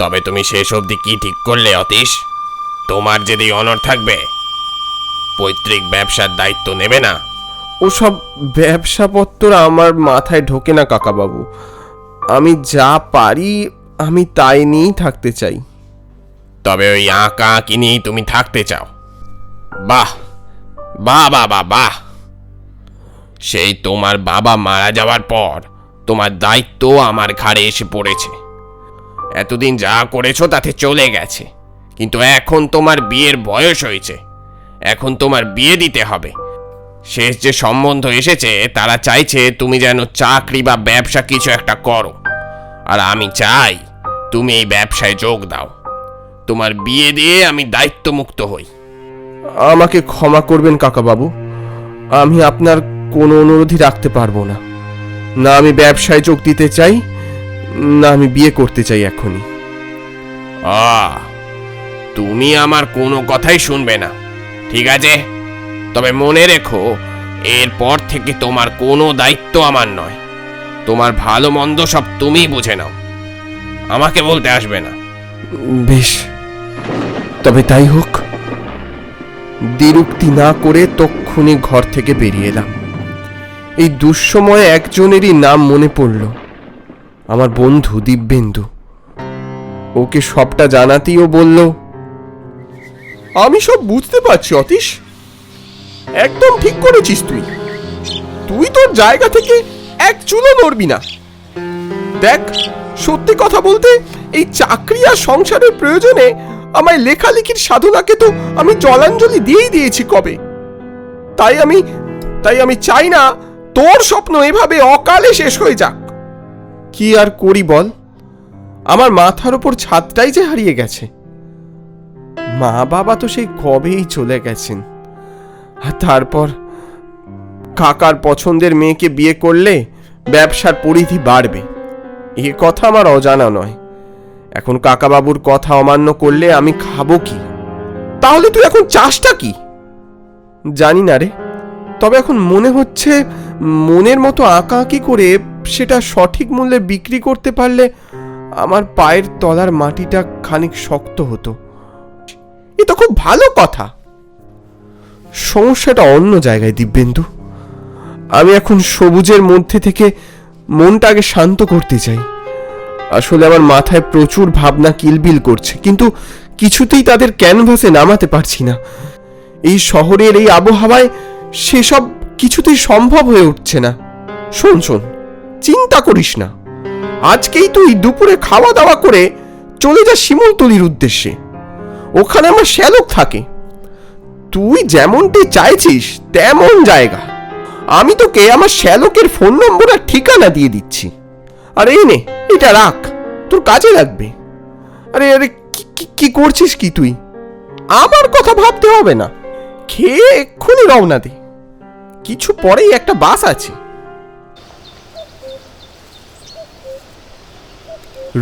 তবে তুমি শেষ অবধি কি ঠিক করলে অতীশ? তোমার যদি অনড় থাকবে, পৈতৃক ব্যবসার দায়িত্ব নেবে না? ওসব ব্যবসাপত্র আমার মাথায় ঢোকে না কাকাবাবু। আমি যা পারি আমি তাই নিয়েই থাকতে চাই। তবে ওই আঁকা আঁকি নিয়েই তুমি থাকতে চাও? বাহ বাহ বাহ বাহ বাহ! সেই তোমার বাবা মারা যাওয়ার পর তোমার দায়িত্ব আমার ঘাড়ে এসে পড়েছে। এতদিন যা করেছো তাতে চলে গেছে, কিন্তু এখন তোমার বিয়ের বয়স হয়েছে, এখন তোমার বিয়ে দিতে হবে। শেষ যে সম্বন্ধ এসেছে তারা চাইছে তুমি যেন চাকরি বা ব্যবসা কিছু একটা করো, আর আমি চাই তুমি এই ব্যবসায় যোগ দাও। তোমার বিয়ে দিয়ে আমি দায়িত্বমুক্ত হই। আমাকে ক্ষমা করবেন কাকাবাবু, আমি আপনার কোনো অনুরোধই রাখতে পারবো না। না আমি ব্যবসায় যোগ দিতে চাই, না আমি বিয়ে করতে চাই এখনই। তুমি আমার কোনো কথাই শুনবে না, ঠিক আছে? তবে মনে রেখো, এরপর থেকে তোমার কোনো দায়িত্ব আমার নয়। তোমার ভালো মন্দ সব তুমিই বুঝে নাও, আমাকে বলতে আসবে না। বেশ, তবে তাই হোক। দ্বিরুক্তি না করে তক্ষুনি ঘর থেকে বেরিয়ে এলাম। এই দুঃসময়ে একজনেরই নাম মনে পড়ল, আমার বন্ধু দিব্যেন্দু। ওকে সবটা জানাতেই ও বলল, আমি সব বুঝতে পারছি অতীশ, একদম ঠিক করেছিস তুই। তুই তোর জায়গা থেকে এক চুলো নড়বি না। দেখ, সত্যি কথা বলতে এই চাকরি আর সংসারের প্রয়োজনে আমায় লেখালেখির সাধনাকে তো আমি জলাঞ্জলি দিয়েই দিয়েছি কবে। তাই আমি চাই না তোর স্বপ্ন এভাবে অকালে শেষ হয়ে যাক। কি আর করি বল, আমার মাথার ওপর ছাদটাই যে হারিয়ে গেছে। মা বাবা তো সেই কবেই চলে গেছেন, আর তারপর কাকার পছন্দের মেয়েকে বিয়ে করলে ব্যবসার পরিধি বাড়বে, এ কথা আমার অজানা নয়। এখন কাকাবাবুর কথা অমান্য করলে আমি খাবো কি? তাহলে তুই এখন চাষটা কি? জানি না রে, তবে এখন মনে হচ্ছে মনের মতো আঁকা আঁকি করে সেটা সঠিক মূল্যে বিক্রি করতে পারলে আমার পায়ের তলার মাটিটা খানিক শক্ত হতো। এ তো খুব ভালো কথা। সমস্যাটা অন্য জায়গায় দিব্যেন্দু। আমি এখন সবুজের মধ্যে থেকে মনটাকে শান্ত করতে চাই। আসলে আমার মাথায় প্রচুর ভাবনা কিলবিল করছে, কিন্তু কিছুতেই তাদের ক্যানভাসে নামাতে পারছি না। এই শহরের এই আবহাওয়ায় সেসব কিছুতেই সম্ভব হয়ে উঠছে না। শোন, চিন্তা করিস না, আজকেই তুই দুপুরে খাওয়া দাওয়া করে চলে যা শিমুলতলির উদ্দেশ্যে। ওখানে আমার শ্যালক থাকে। তুই যেমনটি চাইছিস তেমন জায়গা। আমি তোকে আমার শ্যালকের ফোন নম্বর আর ঠিকানা দিয়ে দিচ্ছি। আর এই নে, এটা রাখ, তোর কাজে লাগবে। আরে আরে, কি করছিস কি তুই? আমার কথা ভাবতে হবে না, খেয়ে এক্ষুনি রওনা দে, কিছু পরেই একটা বাস আছে।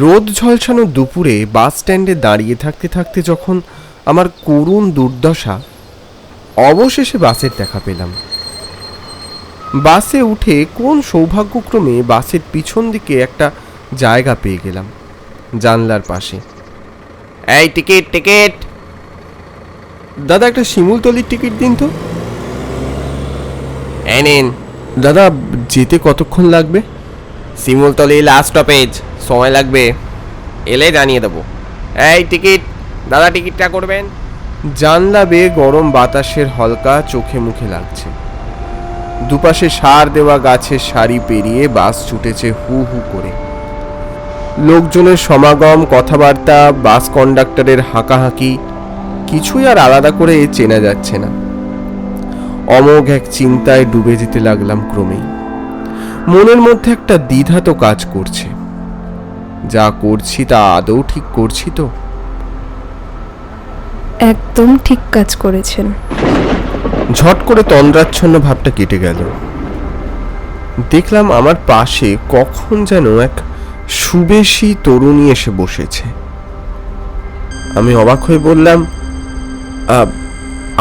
রোদ ঝলসানো দুপুরে বাস স্ট্যান্ডে দাঁড়িয়ে থাকতে থাকতে যখন আমার করুণ দুর্দশা, অবশেষে বাসের দেখা পেলাম। বাসে উঠে কোন সৌভাগ্যক্রমে বাসের পিছন দিকে একটা জায়গা পেয়ে গেলাম, জানলার পাশে। এই টিকিট টিকিট! দাদা, একটা শিমুলতলির টিকিট দিন তো। এই নিন। দাদা, যেতে কতক্ষণ লাগবে? শিমুলতলি লাস্ট স্টপেজ, সময় লাগবে, এলে জানিয়ে দেবো। এই টিকিট দাদা, টিকিটটা করবেন। জানলা বেয়ে গরম বাতাসের হলকা চোখে মুখে লাগছে। দুপাশে সার দেওয়া গাছের সারি পেরিয়ে বাস ছুটেছে হু হু করে। লোকজনের সমাগম, কথাবার্তা, বাস কন্ডাক্টরের হাঁকাহাঁকি, কিছুই আর আলাদা করে চেনা যাচ্ছে না। অমোঘ এক চিন্তায় ডুবে যেতে লাগলাম ক্রমেই। মনের মধ্যে একটা দ্বিধা তো কাজ করছে, যা করছি তা আদৌ ঠিক করছি তো? একদম ঠিক কাজ করেছেন। ঝট করে তন্দ্রাচ্ছন্ন ভাবটা কেটে গেল। দেখলাম আমার পাশে কখন যেন এক সুবেশী তরুণী এসে বসেছে। আমি অবাক হয়ে বললাম,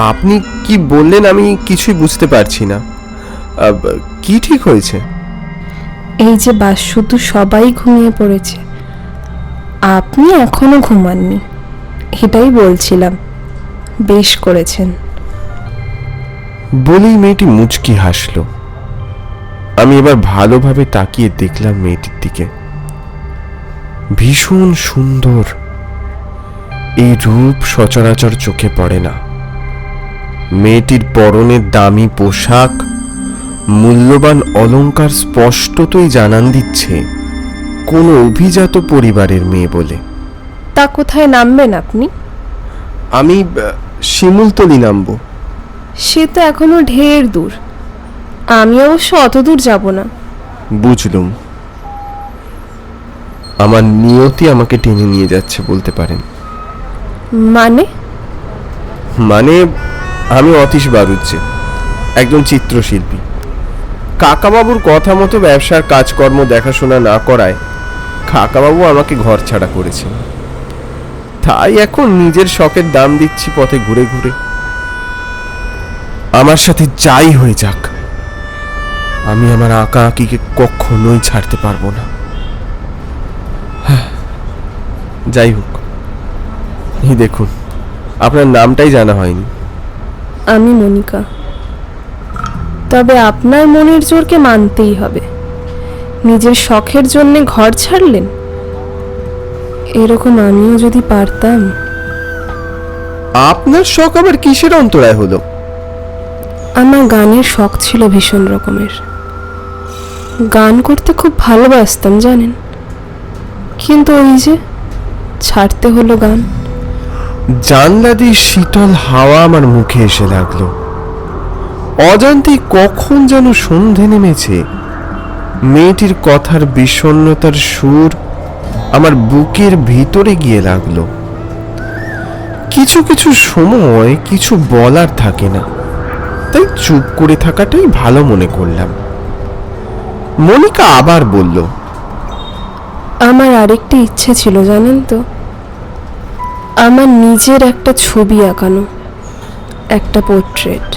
আপনি কি বললেন আমি কিছুই বুঝতে পারছি না। কি ঠিক হয়েছে? এই যে বাস, শুধু সবাই ঘুমিয়ে পড়েছে, আপনি এখনো ঘুমাননি, এটাই বলছিলাম। বেশ করেছেন। বলেই মেয়েটি মুচকি হাসল। আমি এবার ভালোভাবে তাকিয়ে দেখলাম মেয়েটির দিকে। ভীষণ সুন্দর। এই রূপ সচরাচর চোখে পড়ে না। মেয়েটির পরনে দামি পোশাক, মূল্যবান অলংকার স্পষ্টতই জানান দিচ্ছে কোনো অভিজাত পরিবারের মেয়ে বলে। তা কোথায় নামবেন আপনি? আমি শিমুলতলি নামবো। সে তো এখনো ঢের দূর। আমি অবশ্য অত দূর যাব না। বুঝলুম। আমার নিয়তি আমাকে টেনে নিয়ে যাচ্ছে বলতে পারেন। মানে? মানে আমি অতীশ বাড়ুজ্জে, একজন চিত্রশিল্পী। কাকাবাবুর কথা মতো ব্যবসার কাজকর্ম দেখাশোনা না করায় কাকাবাবু আমাকে ঘর ছাড়া করেছেন। তাই এখন নিজের শখের দাম দিচ্ছি পথে ঘুরে ঘুরে। আমার সাথে যাই হয়ে যাক, আমি আমার আঁকা আঁকিকে কখনোই ছাড়তে পারবো না। যাই হোক, এই দেখুন, আপনার নামটাই জানা হয়নি। আমি মনিকা। তবে আপনার মনের জোরকে মানতেই হবে। নিজের শখের জন্য ঘর ছাড়লেন। এরকম আমিও যদি পারতাম। আপনার শখ আবার কিসের অন্তরায় হলো? আমার গানের শখ ছিল ভীষণ রকমের। গান করতে খুব ভালোবাসতাম জানেন, কিন্তু ওই যে ছাড়তে হলো গান। জানলা দিয়ে শীতল হাওয়া আমার মুখে এসে লাগলো। অজান্তেই কখন যেন সন্ধে নেমেছে। মেয়েটির কথার বিষণ্ণতার সুর আমার বুকের ভিতরে গিয়ে লাগলো। কিছু কিছু সময় কিছু বলার থাকে না, তাই চুপ করে থাকাটাই ভালো মনে করলাম। মনিকা আবার বলল, আমার আরেকটি ইচ্ছে ছিল জানেন তো, আমার নিজের একটা ছবি আঁকানো, একটা পোর্ট্রেট।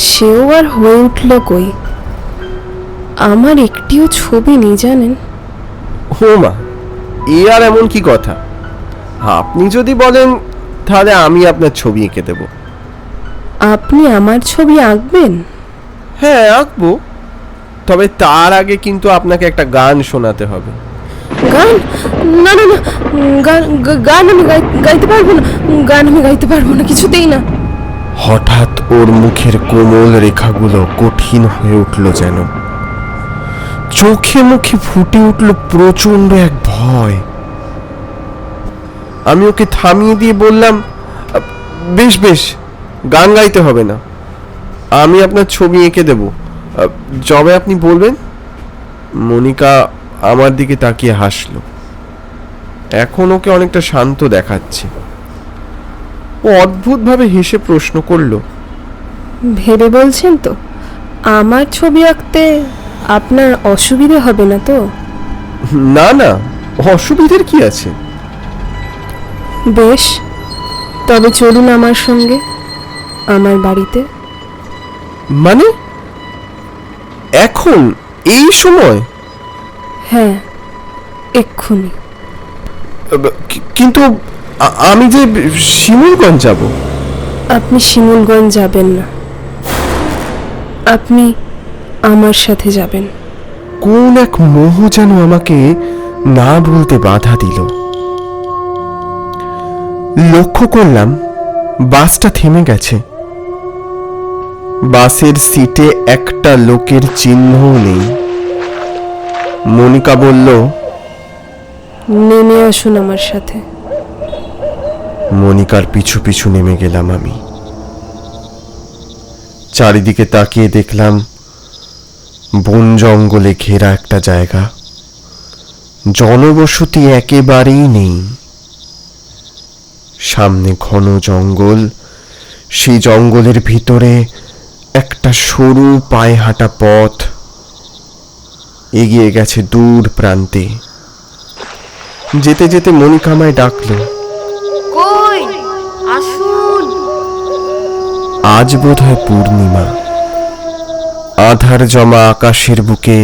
সেও আর হয়ে উঠল কই। আমার একটিও ছবি নেই জানেন। ও মা, এ আর এমন কি কথা? আপনি যদি বলেন তাহলে আমি আপনার ছবি এঁকে দেব। আপনি আমার ছবি আঁকবেন? হ্যাঁ, আঁকবো। তবে তার আগে কিন্তু আপনাকে একটা গান শোনাতে হবে। গান? না না না, গান আমি গাইতে পারবো না। গান আমি গাইতে পারবো না, কিছুতেই না। হঠাৎ ওর মুখের কোমল রেখাগুলো কঠিন হয়ে উঠল যেন। চোখে মুখে ফুটে উঠল প্রচন্ড এক ভয়। আমি ওকে থামিয়ে দিয়ে বললাম, বেশ বেশ, গান গাইতে হবে না, আমি আপনার ছবি এঁকে দেব, যবে আপনি বলবেন। মনিকা আমার দিকে তাকিয়ে হাসলো। এখন ওকে অনেকটা শান্ত দেখাচ্ছে। ও অদ্ভুতভাবে হেসে প্রশ্ন করলো, ভেবে বলছেন তো আমার ছবি আঁকতে আপনার অসুবিধে হবে না তো? না না, অসুবিধার কি আছে? বেশ, তবে চলুন আমার সঙ্গে আমার বাড়িতে। মানে এখন এই সময়? হ্যাঁ, এক্ষুনি। কিন্তু আমি যে শিমুলগঞ্জ যাব। আপনি শিমুলগঞ্জ যাবেন না, আপনি আমার সাথে যাবেন। কোন এক মোহ যেন আমাকে না বলতে বাধা দিল। লক্ষ্য করলাম বাসটা থেমে গেছে। বাসের সিটে একটা লোকের চিহ্নও নেই। মনিকা বলল, নেমে আসুন আমার সাথে। মনিকার পিছু পিছু নেমে গেলাম আমি। চারিদিকে তাকিয়ে দেখলাম বন জঙ্গলে ঘেরা একটা জায়গা। জনবসতি একেবারেই নেই। সামনে ঘন জঙ্গল, সেই জঙ্গলের ভিতরে একটা সরু পায়ে হাঁটা পথ এগিয়ে গেছে দূর প্রান্তে। যেতে যেতে মনিকা আমায় ডাকলো, কই আসুন। আজ বোধহয় পূর্ণিমা। আধার জমা আকাশের বুকে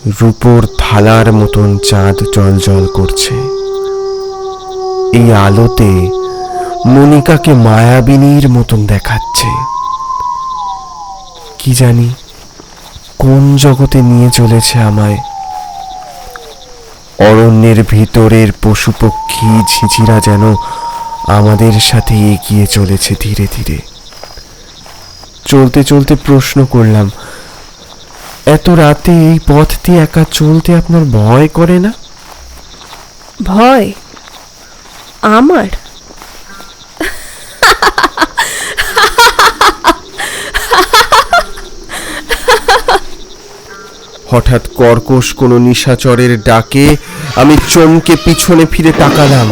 রূপোর থালার মতন চাঁদ জল করছে। এই আলোতে মনিকাকে মায়াবিনীর মতন দেখাচ্ছে। কি জানি কোন জগতে নিয়ে চলেছে আমায়। অরণ্যের ভিতরের পশু পক্ষী ঝিঝিরা যেন আমাদের সাথে এগিয়ে চলেছে ধীরে ধীরে। চলতে চলতে প্রশ্ন করলাম, এত রাতে এই পথ দিয়ে একা চলতে আপনার ভয় করে না? ভয় আমার? হঠাৎ কর্কশ কোনো নিশাচরের ডাকে আমি চমকে পিছনে ফিরে তাকালাম।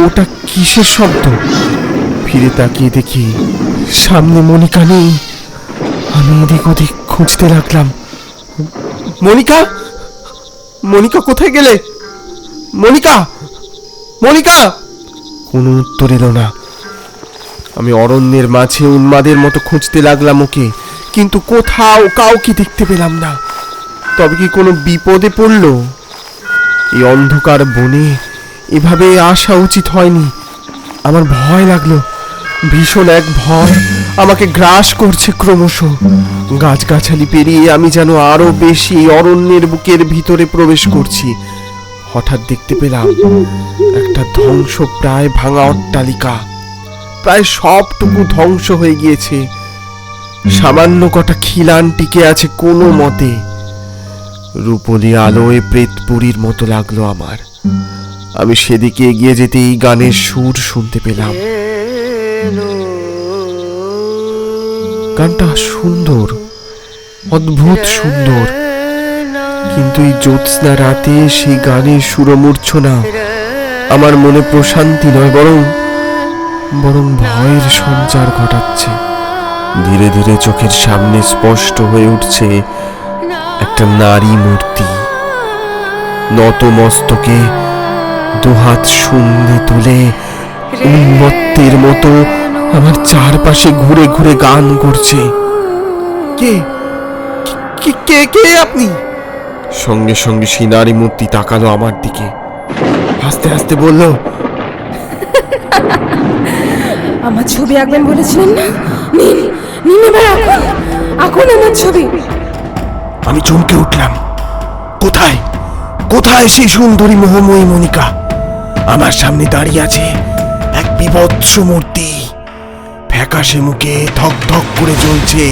ওটা কিসের শব্দ? ফিরে তাকিয়ে দেখি সামনে মনিকা নেই। আমি এদিক ওদিক খুঁজতে লাগলাম। মনিকা, মনিকা কোথায় গেলে? মনিকা, মনিকা! কোনো উত্তর এলো না। আমি অরণ্যের মাঝে উন্মাদের মতো খুঁজতে লাগলাম ওকে, কিন্তু কোথাও কাউকে দেখতে পেলাম না। তবে কি কোনো বিপদে পড়ল? এই অন্ধকার বনে এভাবে আসা উচিত হয়নি। আমার ভয় লাগলো, ভীষণ এক ভয় আমাকে গ্রাস করছে ক্রমশ। গাছগাছালি পেরিয়ে আমি যেন আরো বেশি অরণ্যের বুকের ভিতরে প্রবেশ করছি। হঠাৎ দেখতে পেলাম একটা ধ্বংস প্রায় ভাঙা অট্টালিকা। প্রায় সবটুকু ধ্বংস হয়ে গিয়েছে, সামান্য কটা খিলান টিকে আছে কোনো মতে। রূপলি আলোয় প্রেতপুরীর মতো লাগলো আমার। আমি সেদিকে এগিয়ে যেতেই গানের সুর শুনতে পেলাম। গানটা সুন্দর, অদ্ভুত সুন্দর, কিন্তু এই জ্যোৎস্না রাতে সেই গানের সুরমূর্ছনা আমার মনে প্রশান্তি নয়, বরং ভয়ের সঞ্চার ঘটাচ্ছে। ধীরে ধীরে চোখের সামনে স্পষ্ট হয়ে উঠছে একটা নারী মূর্তি, নত মস্তকে দুহাত শূন্যে তুলে উন্মত্তের মতো আমার চারপাশে ঘুরে ঘুরে গান করছে। কে কে কে কে আপনি? সঙ্গে সঙ্গে সেই নারী মূর্তি তাকালো আমার দিকে, হাসতে হাসতে বলল, আমার ছবি আঁকবেন বলেছিলেন না? নিন নিন, এবার আঁকুন আমার ছবি। আমি চমকে উঠলাম। কোথায় কোথায় সেই সুন্দরী মোহময়ী মনিকা? আমার সামনে দাঁড়িয়ে আছে এক বিভৎস মূর্তি। ফ্যাকাশে মুখে ধক ধক করে জ্বলছে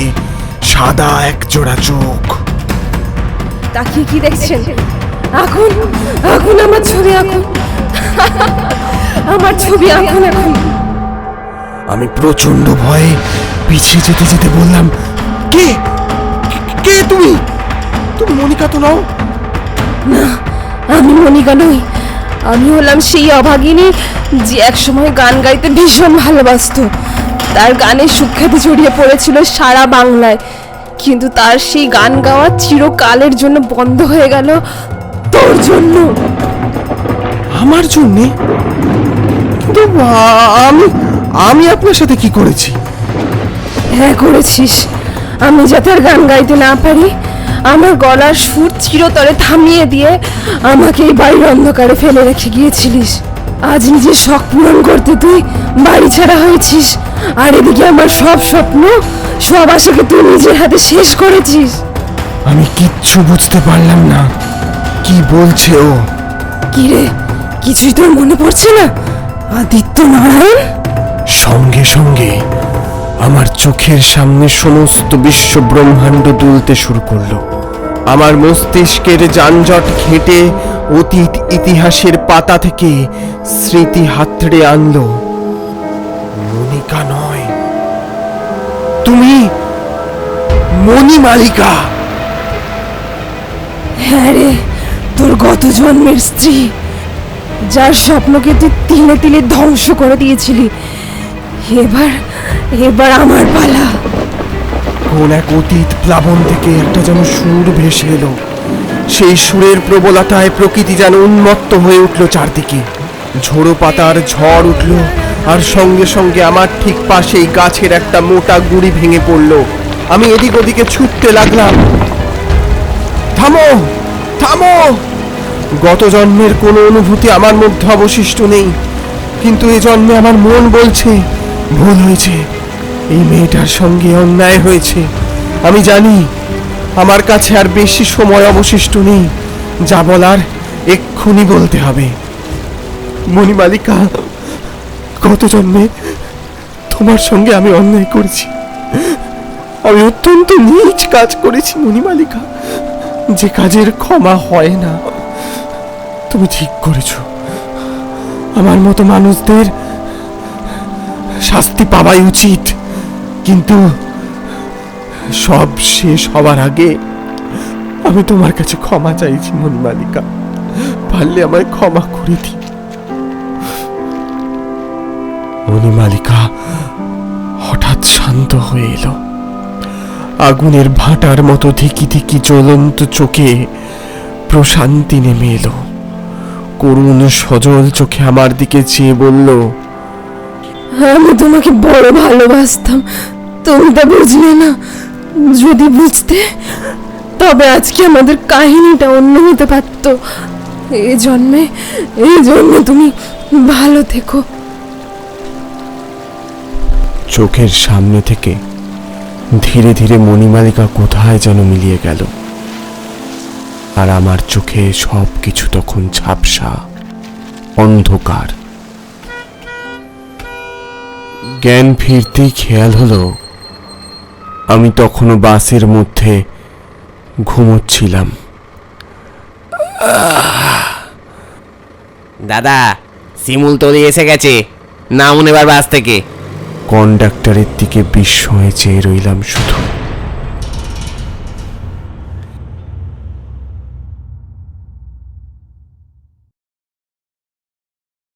সাদা এক জোড়া চোখ। তাকিয়ে কি দেখছেন? আঁকুন আঁকুন আমার ছবি, আঁকুন আমার ছবি, আঁকুন এখন। আমি প্রচন্ড ভয়ে পিছিয়ে যেতে যেতে বললাম, কে কে তুমি? তুমি মনিকা তো নও। না, আমি মনিকা নই। আমি হলাম সেই অভাগিনী যে একসময় গান গাইতে ভীষণ ভালোবাসতো। তার গানের সুখ্যাতি ছড়িয়ে পড়েছিল সারা বাংলায়, কিন্তু তার সেই গান গাওয়া চিরকালের জন্য বন্ধ হয়ে গেল তোর জন্য। আমার জন্যে? কিন্তু আমি আপনার সাথে কি করেছি? হ্যাঁ করেছিস। আমি যাতে আর গান গাইতে না পারি, আমার গলার সুর চিরতরে থামিয়ে দিয়ে আমাকে এই বাড়ির অন্ধকারে ফেলে রেখে গিয়েছিলিস। আজ নিজের শখ পূরণ করতে তুই বাড়ি ছাড়া হয়েছিস, আর এদিকে আমার সব স্বপ্ন, সব আশাকে তুই নিজের হাতে শেষ করেছিস। আমি কিচ্ছু বুঝতে পারলাম না। কি বলছে ও? কি রে, কিছুই তোর মনে পড়ছে না? আদিত্য নারায়ণ? সঙ্গে সঙ্গে আমার চোখের সামনে সমস্ত বিশ্ব ব্রহ্মাণ্ড দুলতে শুরু করলো। আমার মস্তিষ্কের যানজট ঘেঁটে অতীত ইতিহাসের পাতা থেকে স্মৃতি হাতড়ে আনলো। মনিকা নয়, তুমি মণিমালিকা। হ্যাঁ রে, তোর গত জন্মের স্ত্রী, যার স্বপ্নকে তুই তিলে তিলে ধ্বংস করে দিয়েছিলি। এবার আমার পালা। কোন এক অতীত প্লাবন থেকে একটা যেন সুর ভেসে এলো। সেই সুরের প্রবলতায় প্রকৃতি যেন উন্মত্ত হয়ে উঠল চারদিকে। ঝোড়ো পাতার ঝড় উঠল, আর সঙ্গে সঙ্গে আমার ঠিক পাশেই গাছের একটা মোটা গুঁড়ি ভেঙে পড়ল। আমি এদিক ওদিকে ছুটতে লাগলাম। থামো, থামো। গত জন্মের কোনো অনুভূতি আমার মধ্যে অবশিষ্ট নেই, কিন্তু এ জন্মে আমার মন বলছে ভুল হয়েছে, এই মেয়েটার সঙ্গে অন্যায় হয়েছে। আমি জানি আমার কাছে আর বেশি সময় অবশিষ্ট নেই, যা বলার এক্ষুনি বলতে হবে। মণিমালিকা, গত জন্মে তোমার সঙ্গে আমি অন্যায় করেছি, আমি অত্যন্ত নীচ কাজ করেছি মণিমালিকা, যে কাজের ক্ষমা হয় না। তুমি ঠিক করেছো, আমার মতো মানুষদের শাস্তি পাওয়াই উচিত, কিন্তু সব শেষ হওয়ার আগে আমি তোমার কাছে ক্ষমা চাইছি মণিমালিকা, পারলে আমায় ক্ষমা করে দিই। মণিমালিকা হঠাৎ শান্ত হয়ে এলো, আগুনের ভাটার মতো ধিকি ধিকি জ্বলন্ত চোখে প্রশান্তি নেমে এলো। করুণ সজল চোখে আমার দিকে চেয়ে বলল, আমি তোমাকে বড় ভালোবাসতাম, তুমি তা বুঝলে না। যদি বুঝতে, তবে আজকে আমাদের কাহিনীটা অন্য হতে পারত। এই জন্মে তুমি ভালো থেকো। চোখের সামনে থেকে ধীরে ধীরে মণিমালিকা কোথায় যেন মিলিয়ে গেল, আর আমার চোখে সব কিছু তখন ঝাপসা অন্ধকার। জ্ঞান ফিরতেই খেয়াল হলো আমি তখনও বাসের মধ্যে ঘুমোচ্ছিলাম। দাদা, শিমুল তলি এসে গেছে, নামুন এবার বাস থেকে। কন্ডাক্টরের দিকে বিস্ময়ে চেয়ে রইলাম শুধু।